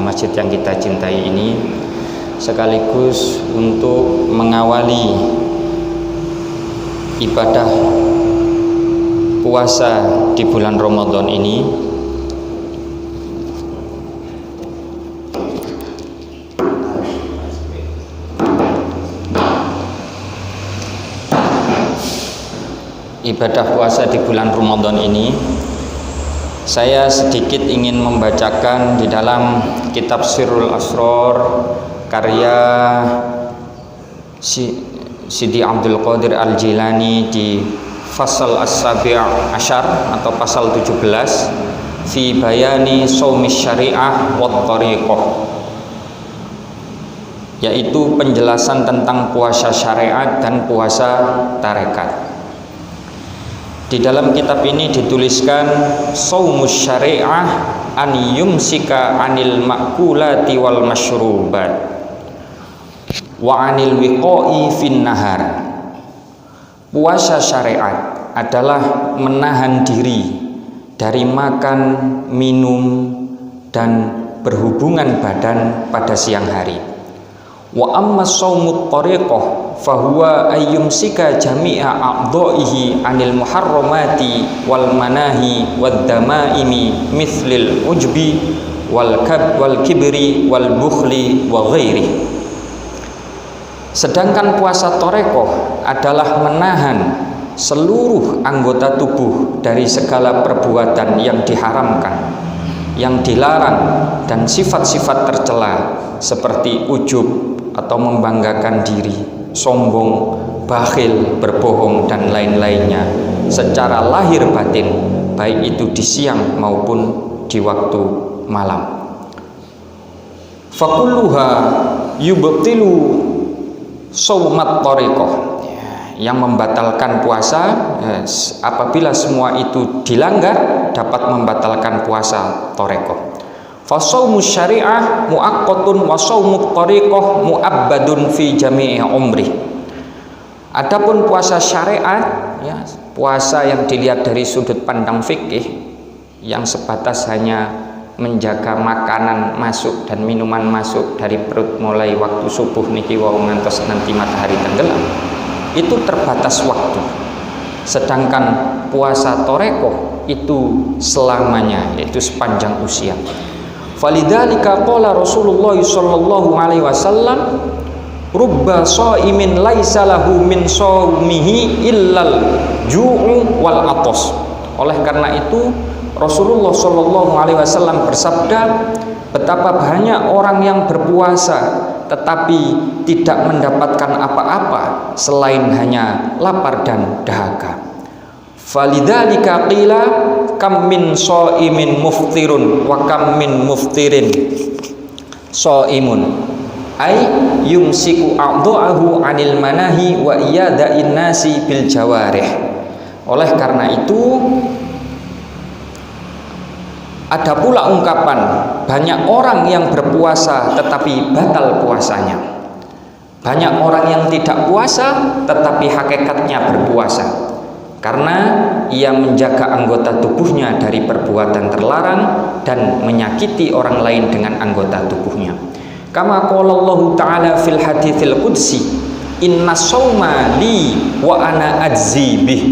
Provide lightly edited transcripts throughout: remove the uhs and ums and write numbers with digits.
masjid yang kita cintai ini, sekaligus untuk mengawali ibadah puasa di bulan Ramadan ini. Ibadah puasa di bulan Ramadan ini, saya sedikit ingin membacakan di dalam kitab Sirrul Asrar karya Sidi Abdul Qadir Al-Jilani di Fasal As-Sabi' Asyar atau pasal 17 fi bayani shaumis syariah wat thariqah, yaitu penjelasan tentang puasa syariat dan puasa tarekat. Di dalam kitab ini dituliskan shaumus syariah an yumsika anil makulati wal masyrubat wa anil wiqa'i fin nahar. Puasa syariat adalah menahan diri dari makan, minum, dan berhubungan badan pada siang hari. Wa amma shaumut thariqah fahuwa ayyumsika jami'a a'dha'ihi 'anil muharramati wal manahi wad damaimi mithlil ujbi wal kibri wal bukhli wa ghairi. Sedangkan puasa thariqah adalah menahan seluruh anggota tubuh dari segala perbuatan yang diharamkan, yang dilarang, dan sifat-sifat tercela seperti ujub atau membanggakan diri, sombong, bakhil, berbohong, dan lain-lainnya secara lahir batin, baik itu di siang maupun di waktu malam. Fakulluha yubtilu shaumat thariqah, yang membatalkan puasa, apabila semua itu dilanggar dapat membatalkan puasa thariqah. Fa shaumus syariah muaqqatun wa shaumut thariqah muabbadun fi jami'i umri. Adapun puasa syariat, ya, puasa yang dilihat dari sudut pandang fikih, yang sebatas hanya menjaga makanan masuk dan minuman masuk dari perut mulai waktu subuh niki wau ngantos nanti matahari tenggelam, itu terbatas waktu. Sedangkan puasa thariqah itu selamanya, yaitu sepanjang usia. Falidzalika qala Rasulullah sallallahu alaihi wasallam rubba shaimin laisa lahu min shaumihi illal ju'u wal atas. Oleh karena itu Rasulullah sallallahu alaihi wasallam bersabda, betapa banyak orang yang berpuasa tetapi tidak mendapatkan apa-apa selain hanya lapar dan dahaga. Falidzalika qila kam min shaimin muftirun wa kam min muftirin shaimun ay yumsiku a'dha'ahu 'anil manahi wa iyada'in nasi bil jawarih. Oleh karena itu ada pula ungkapan banyak orang yang berpuasa tetapi batal puasanya. Banyak orang yang tidak puasa tetapi hakikatnya berpuasa, karena ia menjaga anggota tubuhnya dari perbuatan terlarang dan menyakiti orang lain dengan anggota tubuhnya. Kama qala Allah Ta'ala fil haditsil qudsi, inna shauma li wa ana ajzi bih.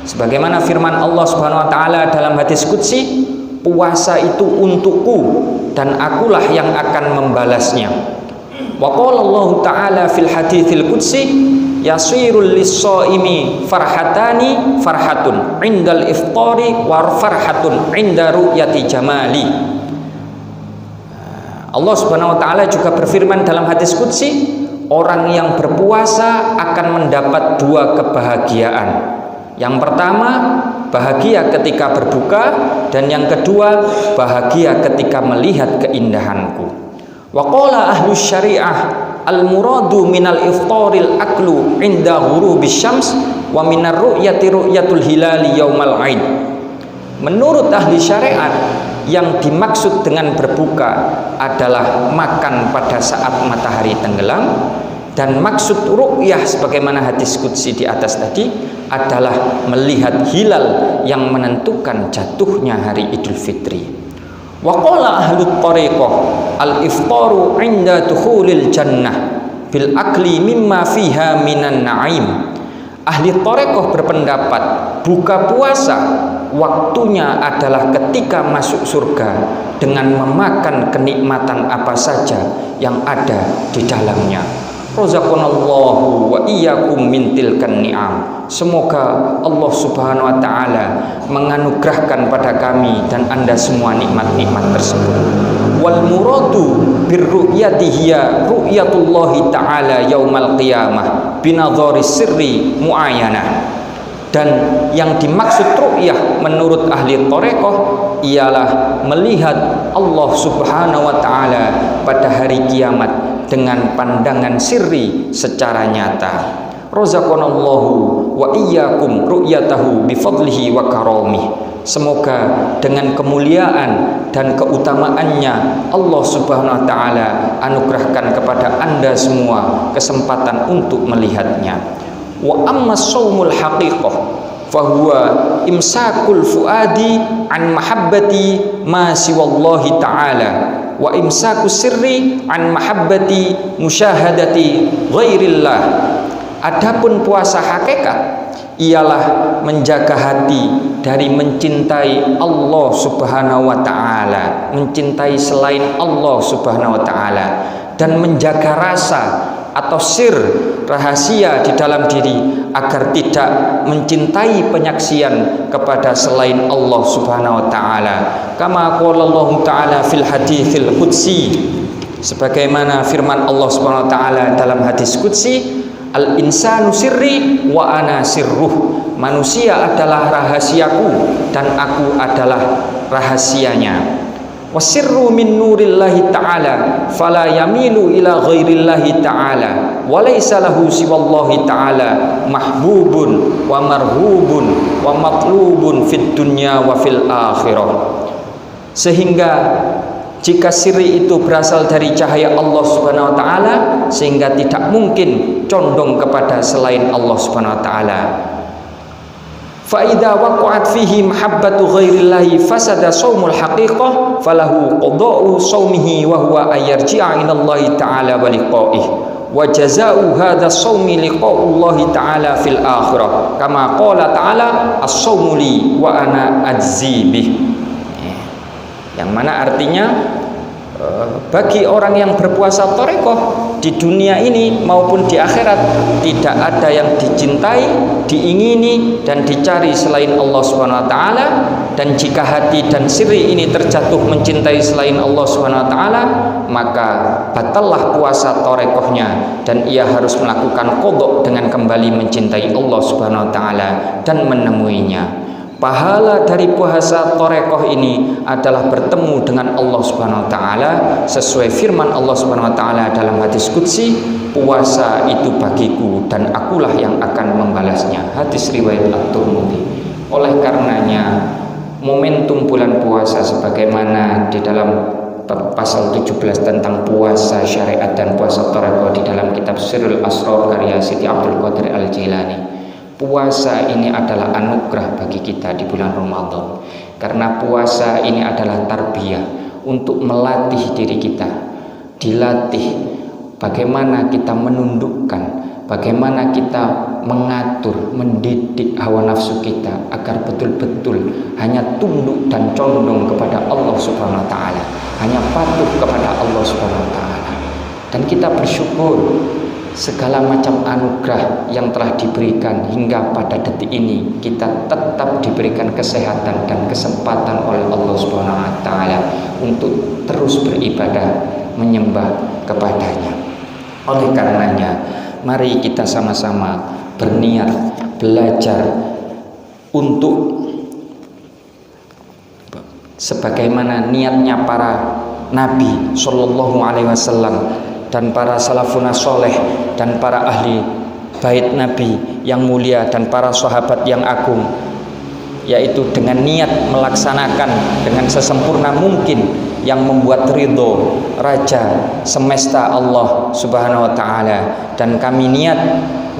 Sebagaimana firman Allah Subhanahu wa taala dalam hadis qudsi, puasa itu untukku dan akulah yang akan membalasnya. Wa qala Allah Ta'ala fil haditsil qudsi, yasirul lis-shaimi farhatani farhatun indal iftari wa farhatun inda ru'yati jamali. Allah Subhanahu wa taala juga berfirman dalam hadis qudsi, orang yang berpuasa akan mendapat dua kebahagiaan. Yang pertama, bahagia ketika berbuka, dan yang kedua, bahagia ketika melihat keindahanku. Wa qala ahlus syariah al-muradu minal iftaril aklu inda ghurubis syams wa minar ru'yati ru'yatul hilali yaumal aid. Menurut ahli syariat, yang dimaksud dengan berbuka adalah makan pada saat matahari tenggelam, dan maksud ru'yah sebagaimana hadis qudsi di atas tadi adalah melihat hilal yang menentukan jatuhnya hari Idul Fitri. Wa qala ahlut thariqah al-iftaru 'inda dukhulil jannah bil akli mimma fiha minan na'im. Ahli thariqah berpendapat buka puasa waktunya adalah ketika masuk surga dengan memakan kenikmatan apa saja yang ada di dalamnya. Razaqanallahu wa iyyakum min tilkan ni'am. Semoga Allah Subhanahu wa taala menganugerahkan pada kami dan Anda semua nikmat-nikmat tersebut. Wal muradu birru'yatihi ru'yatullahi ta'ala yaumal qiyamah binadhari sirri muayyanah. Dan yang dimaksud ru'yah menurut ahli thariqah ialah melihat Allah Subhanahu wa taala pada hari kiamat dengan pandangan sirri secara nyata. Razaqanallahu wa iyyakum ru'yatahu bifadlihi wa karamih. Semoga dengan kemuliaan dan keutamaannya Allah Subhanahu wa taala anugerahkan kepada Anda semua kesempatan untuk melihatnya. Wa amma shaumul haqiqah fahuwa imsakul fuadi an mahabbati ma siwallahi ta'ala wa imsakus sirri an mahabbati musyahadati ghairillah. Adapun puasa hakikat ialah menjaga hati dari mencintai Allah Subhanahu wa taala, mencintai selain Allah Subhanahu wa taala, dan menjaga rasa atau sir rahasia di dalam diri agar tidak mencintai penyaksian kepada selain Allah Subhanahu wa taala. Kama qala Allah taala fil haditsil qudsi, sebagaimana firman Allah Subhanahu wa taala dalam hadis qudsi, al insanu sirri wa ana sirruh. Manusia adalah rahasiaku dan aku adalah rahasianya. Wasirru min nurillahi ta'ala fala yamilu ila ghairillahi ta'ala wa laysa lahu siwallahi ta'ala mahbubun wa marhubun wa matlubun fid dunya wa fil akhirah. Sehingga jika sirri itu berasal dari cahaya Allah Subhanahu wa taala, sehingga tidak mungkin condong kepada selain Allah Subhanahu wa taala. Fa idza waqa'at fihi mahabbatu ghairillahi fasada shaumul haqiqah falahu qada'u shaumihi wa huwa ayarji'a ila Allah ta'ala wa liqa'ih wa jazaa'u hadha shaumi liqa'ullahi ta'ala fil akhirah kama qala ta'ala as-shaumu li wa ana ajzi bih. Yang mana artinya bagi orang yang berpuasa thariqah di dunia ini maupun di akhirat tidak ada yang dicintai, diingini dan dicari selain Allah Subhanahu wa taala. Dan jika hati dan sirri ini terjatuh mencintai selain Allah Subhanahu wa taala, maka batallah puasa thariqahnya dan ia harus melakukan qadha dengan kembali mencintai Allah Subhanahu wa taala dan menemuinya. Pahala dari puasa thariqah ini adalah bertemu dengan Allah Subhanahu wa taala sesuai firman Allah Subhanahu wa taala dalam hadis qudsi, puasa itu bagiku dan akulah yang akan membalasnya. Hadis riwayat At-Tirmidzi. Oleh karenanya momentum bulan puasa sebagaimana di dalam pasal 17 tentang puasa syariat dan puasa thariqah di dalam kitab Sirrul Asrar karya Siti Abdul Qadir Al-Jailani. Puasa ini adalah anugerah bagi kita di bulan Ramadan, karena puasa ini adalah tarbiyah untuk melatih diri kita, dilatih bagaimana kita menundukkan, bagaimana kita mengatur, mendidik hawa nafsu kita agar betul-betul hanya tunduk dan condong kepada Allah Subhanahu wa taala, hanya patuh kepada Allah Subhanahu wa taala. Dan kita bersyukur segala macam anugerah yang telah diberikan hingga pada detik ini, kita tetap diberikan kesehatan dan kesempatan oleh Allah Subhanahu wa taala untuk terus beribadah, menyembah kepadanya. Oleh karenanya, mari kita sama-sama berniat belajar untuk sebagaimana niatnya para nabi sallallahu alaihi wasallam dan para salafun soleh dan para ahli bait Nabi yang mulia dan para sahabat yang agung, yaitu dengan niat melaksanakan dengan sesempurna mungkin yang membuat ridho Raja semesta Allah Subhanahu wa taala. Dan kami niat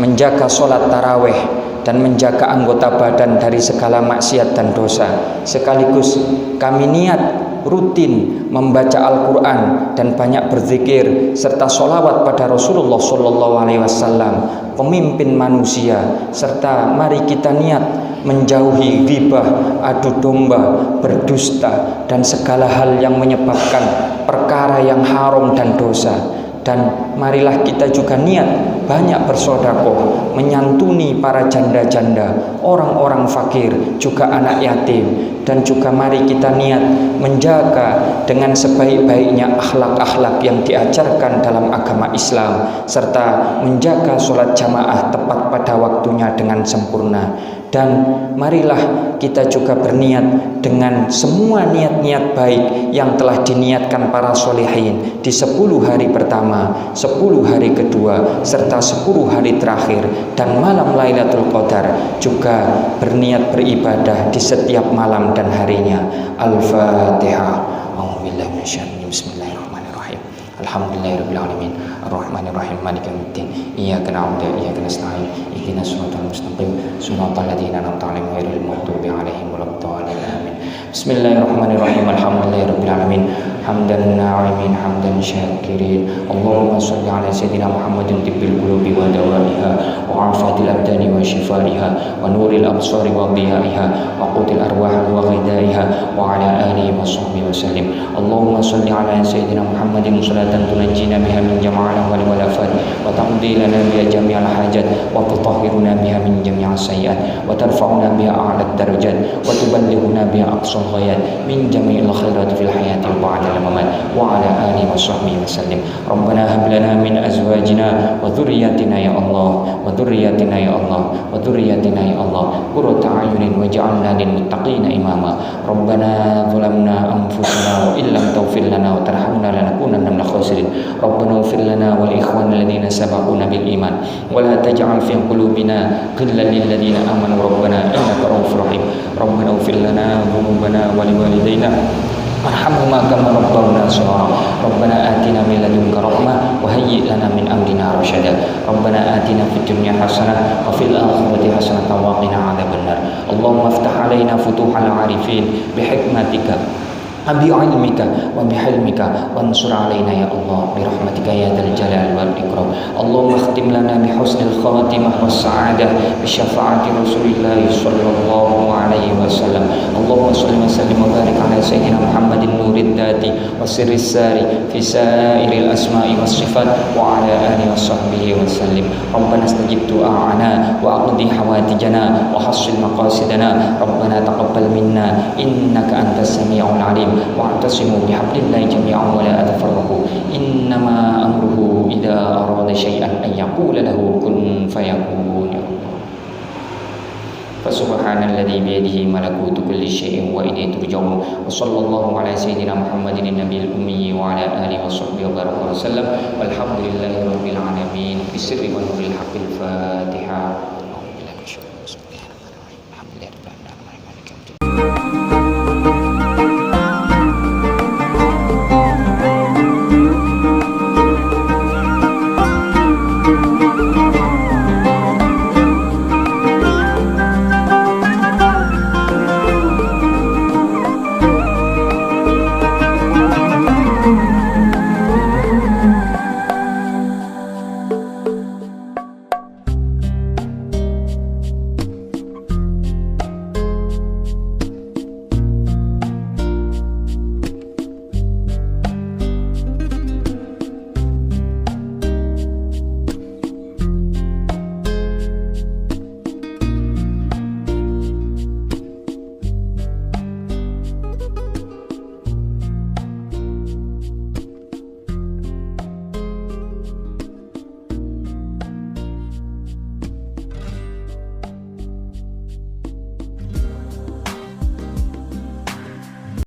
menjaga sholat taraweh dan menjaga anggota badan dari segala maksiat dan dosa. Sekaligus kami niat rutin membaca Al-Quran dan banyak berzikir serta sholawat pada Rasulullah SAW, pemimpin manusia, serta mari kita niat menjauhi ghibah, adu domba, berdusta, dan segala hal yang menyebabkan perkara yang haram dan dosa. Dan marilah kita juga niat banyak bersedekah, menyantuni para janda-janda, orang-orang fakir, juga anak yatim. Dan juga mari kita niat menjaga dengan sebaik-baiknya akhlak-akhlak yang diajarkan dalam agama Islam, serta menjaga sholat jamaah tepat pada waktunya dengan sempurna. Dan marilah kita juga berniat dengan semua niat-niat baik yang telah diniatkan para solehin di 10 hari pertama, 10 hari kedua, serta 10 hari terakhir dan malam Lailatul Qadar, juga berniat beribadah di setiap malam dan harinya. Al-Fatihah. A'udzubillahi minasyaitonir rajim. Bismillahirrahmanirrahim. Alhamdulillahirabbil alamin. Ar-Rahmanir-Rahim. Maliki yaumiddin. Iyyaka na'budu wa iyyaka nasta'in. Ihdinas siratal mustaqim. Siratal ladzina an'amta 'alaihim ghairil maghdubi 'alaihim waladdallin. Amin. Bismillahirrahmanirrahim. Alhamdulillahirabbil alamin. Hamdan na'imin, hamdan syakirin. Allahumma shalli 'ala sayyidina Muhammadin tibbil qulubi wa dawaiha wa 'afatil abdani wa shifaiha wa nuril absari wa dhiyaiha wa qutil arwah wa ghidaiha wa 'ala alihi wa sahbihi wa sallim. Allahumma shalli 'ala sayyidina Muhammadin salatan tunajjina biha min jama'il wal walafat wa taqdi lana biha jami'al hajat wa tutahhiruna biha min jami'as sayyi'at wa tarfa'una biha a'la darajat wa tuballighuna biha aqsal ghayat min jami'il khairat fil hayati wa ba'da al-mamat wa 'ala alihi wa sahbihi wa sallim. Rabbana hab lana min azwajina wa dhurriyyatina ya Allah wa dhurriyyatina ya Allah wa dhurriyyatina ya Allah qurrata a'yunin waj'alna lil muttaqina imama. Rabbana zalamna anfusana wa illam taghfir lana wa tarhamna lanakunanna minal khasirin. Rabbana ighfir lana wa li ikhwanina alladhina sabaquna bil iman wa la taj'al fi qulubina ghillan lil ladzina amanu rabbana innaka ra'ufur rahim. Rabbana ighfir lana dhunubana wa li walidayna arhamhuma kama rabbawna shaghira. Rabbana atina min ladunka rahmah wa hayyi' lana min amrina rasyada. Rabbana atina fid dunya hasanah wa fil akhirati hasanah wa qina adzabannar. Allahumma iftah 'alaina futuhal 'arifin bi hikmatika bi ilmika wa bi hilmika wansur 'alaina ya Allah bi rahmatika ya dzal jalali wal ikram. Allahumma khtim lana bi husnil khatimah was sa'adah bi syafaati Rasulillah sallallahu alaihi wasallam. Allahumma shalli wa sallim wa barik ala sayyidina Muhammadin nurid dati wa sirris sari fi sa'iril asma'i was sifat wa ala alihi wa sahbihi wa sallim. Rabbana istajib du'ana wa aqdi hawatijana wa hassil maqasidana. Rabbana taqabbal minna innaka antas sami'ul alim. Wa'tasimu bihablillahi jami'an wa la tafarraqu. Innama amruhu idza arada syai'an an yaqula lahu kun fayakun. Fasubhanalladzi biyadihi malakutu kulli syai'in wa ilayhi turja'un. Wa sallallahu ala sayyidina Muhammadin nabiyil ummi wa ala alihi wa sahbihi wa baraka wa sallam. Walhamdulillahi rabbil alamin. Bisirri wa nuril haqqil Fatihah.